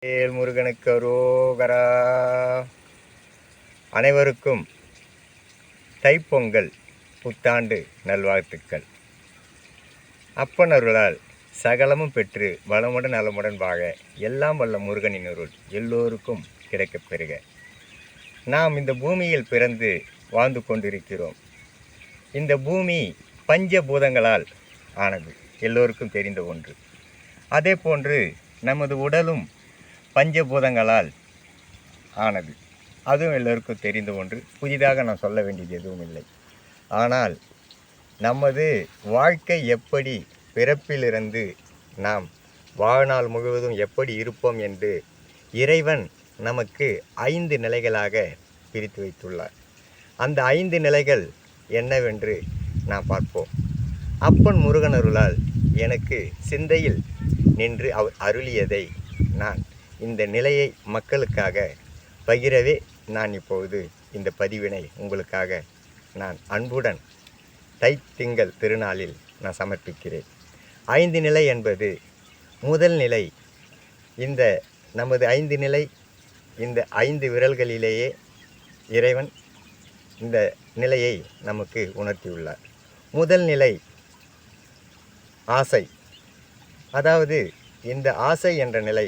முருகனுக்கு அரோகரா. அனைவருக்கும் தைப்பொங்கல் புத்தாண்டு நல்வாழ்த்துக்கள். அப்பன் அருளால் சகலமும் பெற்று வளமுடன் நலமுடன் வாழ எல்லாம் வல்ல முருகனின் அருள் எல்லோருக்கும் கிடைக்கப் பெறுக. நாம் இந்த பூமியில் பிறந்து வாழ்ந்து கொண்டிருக்கிறோம். இந்த பூமி பஞ்சபூதங்களால் ஆனது, எல்லோருக்கும் தெரிந்த ஒன்று. அதே போன்று நமது உடலும் பஞ்சபூதங்களால் ஆனது, அதுவும் எல்லோருக்கும் தெரிந்த ஒன்று. புதிதாக நான் சொல்ல வேண்டியது எதுவும் இல்லை. ஆனால் நமது வாழ்க்கை எப்படி, பிறப்பிலிருந்து நாம் வாழ்நாள் முழுவதும் எப்படி இருப்போம் என்று இறைவன் நமக்கு 5 நிலைகளாக பிரித்து வைத்துள்ளார். அந்த 5 நிலைகள் என்னவென்று நாம் பார்ப்போம். அப்பன் முருகன் அருளால் எனக்கு சிந்தையில் நின்று அவர் அருளியதை நான் இந்த நிலையை மக்களுக்காக பகிரவே நான் இப்பொழுது இந்த பதிவினை உங்களுக்காக நான் அன்புடன் தைத்திங்கள் திருநாளில் நான் சமர்ப்பிக்கிறேன். 5 நிலை என்பது முதல் நிலை. இந்த நமது 5 நிலை, இந்த 5 விரல்களிலேயே இறைவன் இந்த நிலையை நமக்கு உணர்த்தியுள்ளார். முதல் நிலை ஆசை. அதாவது இந்த ஆசை என்ற நிலை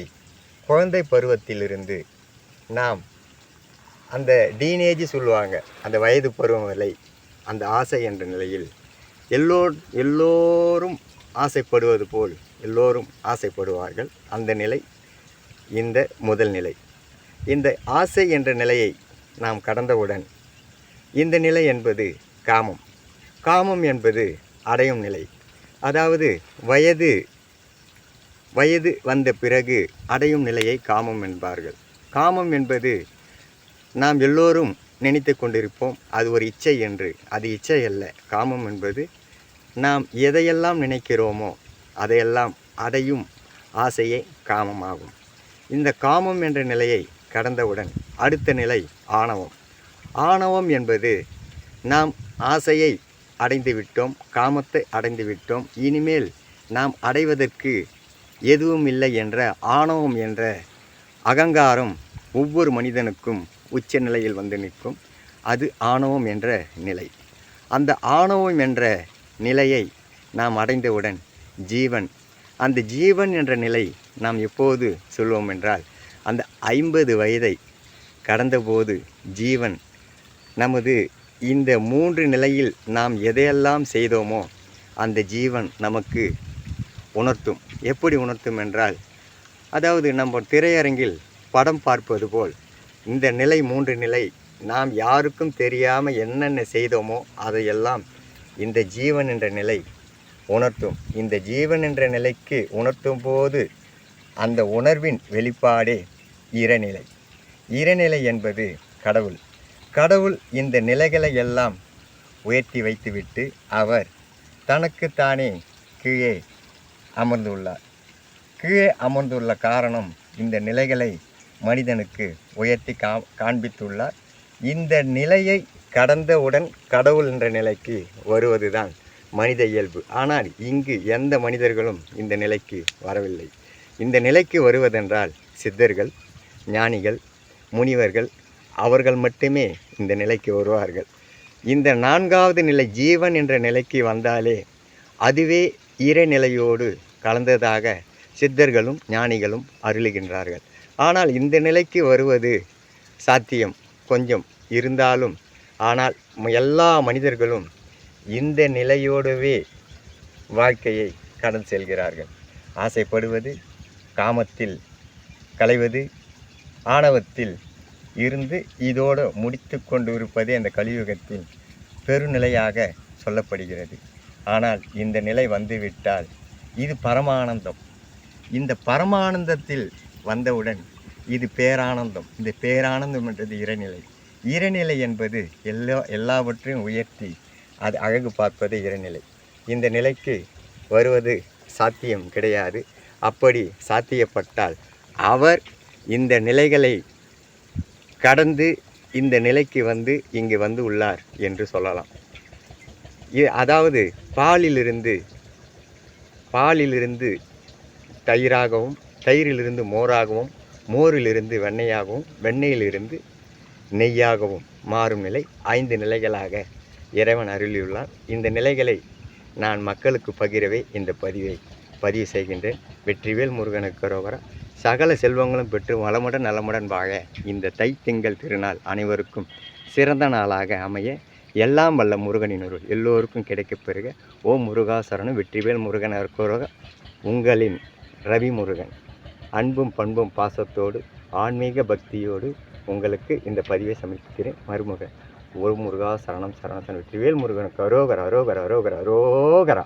குழந்தை பருவத்திலிருந்து நாம் அந்த டீனேஜ் சொல்லுவாங்க, அந்த வயது பருவம் நிலை, அந்த ஆசை என்ற நிலையில் எல்லோரும் ஆசைப்படுவது போல் எல்லோரும் ஆசைப்படுவார்கள். அந்த நிலை இந்த முதல் நிலை. இந்த ஆசை என்ற நிலையை நாம் கடந்தவுடன் இந்த நிலை என்பது காமம். காமம் என்பது அடையும் நிலை. அதாவது வயது வந்த பிறகு அடையும் நிலையை காமம் என்பார்கள். காமம் என்பது நாம் எல்லோரும் நினைத்து கொண்டிருப்போம் அது ஒரு இச்சை என்று. அது இச்சை அல்ல. காமம் என்பது நாம் எதையெல்லாம் நினைக்கிறோமோ அதையெல்லாம் அடையும் ஆசையே காமமாகும். இந்த காமம் என்ற நிலையை கடந்தவுடன் அடுத்த நிலை ஆணவம். ஆணவம் என்பது நாம் ஆசையை அடைந்து விட்டோம், காமத்தை அடைந்து விட்டோம், இனிமேல் நாம் அடைவதற்கு எதுவும் இல்லை என்ற ஆணவம் என்ற அகங்காரம் ஒவ்வொரு மனிதனுக்கும் உச்ச நிலையில் வந்து நிற்கும். அது ஆணவம் என்ற நிலை. அந்த ஆணவம் என்ற நிலையை நாம் அடைந்தவுடன் ஜீவன். அந்த ஜீவன் என்ற நிலை நாம் எப்போது சொல்வோம் என்றால், அந்த 50 வயதை கடந்தபோது ஜீவன் நமது இந்த 3 நிலையில் நாம் எதையெல்லாம் செய்தோமோ அந்த ஜீவன் நமக்கு உணர்த்தும். எப்படி உணர்த்தும் என்றால், அதாவது நம்ம திரையரங்கில் படம் பார்ப்பது போல் இந்த நிலை 3 நிலை நாம் யாருக்கும் தெரியாமல் என்னென்ன செய்தோமோ அதையெல்லாம் இந்த ஜீவன் என்ற நிலை உணர்த்தும். இந்த ஜீவன் என்ற நிலைக்கு உணர்த்தும் போது அந்த உணர்வின் வெளிப்பாடே இறைநிலை. இறைநிலை என்பது கடவுள். கடவுள் இந்த நிலைகளை எல்லாம் உயர்த்தி வைத்துவிட்டு அவர் தனக்குத்தானே கீழே அமர்ந்துள்ளார். கீழே அமர்ந்துள்ள காரணம் இந்த நிலைகளை மனிதனுக்கு உயர்த்தி காண்பித்துள்ளார். இந்த நிலையை கடந்தவுடன் கடவுள் என்ற நிலைக்கு வருவதுதான் மனித இயல்பு. ஆனால் இங்கு எந்த மனிதர்களும் இந்த நிலைக்கு வரவில்லை. இந்த நிலைக்கு வருவதென்றால் சித்தர்கள், ஞானிகள், முனிவர்கள், அவர்கள் மட்டுமே இந்த நிலைக்கு வருவார்கள். இந்த 4வது நிலை ஜீவன் என்ற நிலைக்கு வந்தாலே அதுவே இறைநிலையோடு கலந்ததாக சித்தர்களும் ஞானிகளும் அருளுகின்றார்கள். ஆனால் இந்த நிலைக்கு வருவது சாத்தியம் கொஞ்சம் இருந்தாலும், ஆனால் எல்லா மனிதர்களும் இந்த நிலையோடவே வாழ்க்கையை கடந்து செல்கிறார்கள். ஆசைப்படுவது, காமத்தில் களைவது, ஆணவத்தில் இருந்து இதோடு முடித்து கொண்டு இருப்பதே அந்த கலியுகத்தின் பெருநிலையாக சொல்லப்படுகிறது. ஆனால் இந்த நிலை வந்துவிட்டால் இது பரமானந்தம். இந்த பரமானந்தத்தில் வந்தவுடன் இது பேரானந்தம். இந்த பேரானந்தம் என்றது இறைநிலை. இறைநிலை என்பது எல்லாவற்றையும் உயர்த்தி அது அழகு பார்ப்பது இறைநிலை. இந்த நிலைக்கு வருவது சாத்தியம் கிடையாது. அப்படி சாத்தியப்பட்டால் அவர் இந்த நிலைகளை கடந்து இந்த நிலைக்கு வந்து இங்கு வந்து உள்ளார் என்று சொல்லலாம். அதாவது பாலிலிருந்து தயிராகவும், தயிரிலிருந்து மோராகவும், மோரிலிருந்து வெண்ணெயாகவும் வெண்ணெயிலிருந்து நெய்யாகவும் மாறும் நிலை 5 நிலைகளாக இறைவன் அருளியுள்ளார். இந்த நிலைகளை நான் மக்களுக்கு பகிரவே இந்த பதிவு செய்கின்றேன். வெற்றிவேல் முருகனுக்கு அரோகரா. சகல செல்வங்களும் பெற்று வளமுடன் நலமுடன் வாழ இந்த தை திங்கள் திருநாள் அனைவருக்கும் சிறந்த நாளாக அமைய எல்லாம் வல்ல முருகனின் அருள் எல்லோருக்கும் கிடைக்கப் பெறுக. ஓம் முருகா சரணம். வெற்றிவேல் முருகன் அரோகரா. உங்களின் ரவி முருகன் அன்பும் பண்பும் பாசத்தோடு ஆன்மீக பக்தியோடு உங்களுக்கு இந்த பதிவை சமர்ப்பிக்கிறேன். மருமகன் ஓம் முருகா சரணம் சரணம். வெற்றிவேல் முருகனுக்கு அரோகரா அரோகரா அரோகரா அரோகரா.